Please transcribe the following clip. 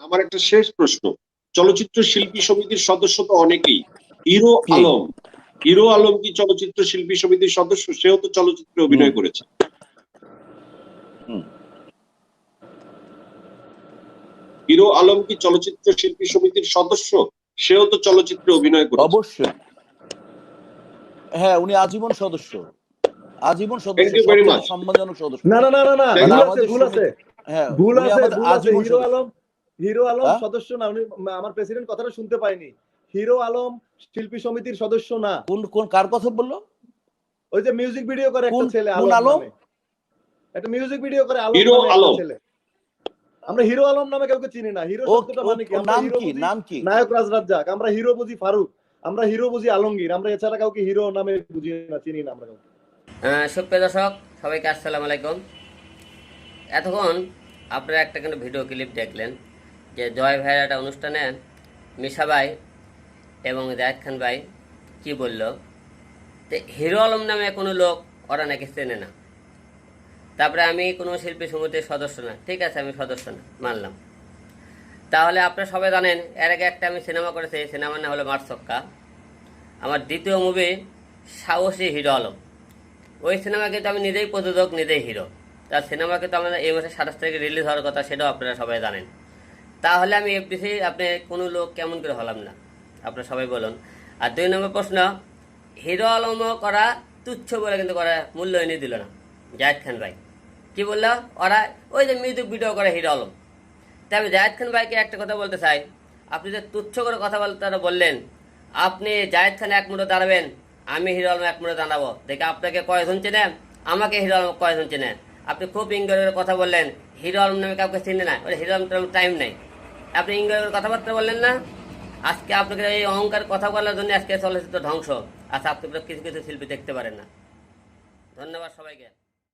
আমার একটা শেষ প্রশ্ন, চলচ্চিত্র শিল্পী সমিতির সদস্য তো অনেকেই। হিরো কি? আলম, হিরো আলম কি চলচ্চিত্র শিল্পী সমিতির সদস্য? সেও তো চলচ্চিত্রে অভিনয় করেছে। হুম। হিরো আলম কি চলচ্চিত্র শিল্পী সমিতির সদস্য? সেও তো চলচ্চিত্রে অভিনয় করেছে। অবশ্যই। হ্যাঁ, উনি আজীবন সদস্য। আজীবন থ্যাংক সদস্য, ইউ ভেরি সবচেয়ে মাচ। সম্মানজনক সদস্য। না না না না না, Thank ভুল you. আছে, আমাদের ভুল আছে, সমিতি, হ্যাঁ, ভুল উনি আছে, আমাদের ভুল আছে। আজীবন হিরো সদস্য। আলম, হিরো আলম হ্যাঁ? সদস্য না। উনি, আমার প্রেসিডেন্ট কথাটা শুনতে পাইনি। হিরো আলম শিল্পী সমিতির সদস্য না। কোন কার কথা বললো? ওই যে মিউজিক ভিডিও করে কোন একটা ছেলে কোন আলম আলম? নামে, একটা মিউজিক ভিডিও করে আলম হিরো নামে একটা আলম। ছেলে। আমরা হিরো আলম নামে কাউকে চিনি না। হিরো ও শব্দটা মানে কি? ওর আমরা নাম হিরো কি? বুঝি নাম কি? নায়ক রাজ রাজ্জাক, আমরা হিরো বুঝি ফারুক, আমরা হিরো বুঝি আলমগীর, আমরা এছাড়া কাউকে হিরো নামে বুঝি না, চিনি না আমরা কাউকে। সুপ্রিয় দর্শক, সবাইকে আসসালামু আলাইকুম। এতক্ষণ আপনারা একটা কিন্তু ভিডিও ক্লিপ দেখলেন যে জয় ভাইয়ের একটা অনুষ্ঠানে মিশা ভাই এবং জায়েদ খান ভাই কি বলল, যে হিরো আলম নামে কোনো লোক ওরা নাকি চেনে না। তারপরে আমি কোনো শিল্পী সমিতির সদস্য না। ঠিক আছে, আমি সদস্য না, মানলাম। তাহলে আপনারা সবাই জানেন, এর আগে একটা আমি সিনেমা করেছি, সিনেমার নাম হলো মারসক্কা। আমার দ্বিতীয় মুভি সাহসী হিরো আলম। ওই সিনেমা কিন্তু আমি নিজেই প্রযোজক, নিজেই হিরো। তার সিনেমা কিন্তু আমাদের এই মাসে 27 তারিখে রিলিজ হওয়ার কথা, সেটাও আপনারা সবাই জানেন। তাহলে আমি এফডিসি আপনি কোনো লোক কেমন করে হলাম না, আপনারা সবাই বলুন। আর 2 নম্বর প্রশ্ন, হিরো আলম করা তুচ্ছ বলে কিন্তু করা মূল্যায়নই দিল না জায়েদ খান ভাই। কি বললো ওরা? ওই যে মিউজিক ভিডিও করে হিরো আলম। তাই আমি জায়েদ খান ভাইকে একটা কথা বলতে চাই, আপনি যে তুচ্ছ করে কথা বলতে বললেন, আপনি জায়েদ খান এক মুঠো দাঁড়াবেন, আমি হিরো আলম এক মুঠো দাঁড়াবো, দেখে আপনাকে কয়জন চেনেন, আমাকে হিরো আলম কয়জন চেনেন। আপনি খুব ইঙ্গরের কথা বললেন, হিরো আলম নামে কাউকে চিনে না, ওই হিরো আলম টাইম নেই। আপনি ইঙ্গরের কথাবার্তা বললেন না। আজকে আপনাকে এই অহংকার কথা বলার জন্য আজকে চলচ্চিত্র ধ্বংস। আচ্ছা, আপনি কিছু কিছু শিল্পী দেখতে পারেন না। ধন্যবাদ সবাইকে।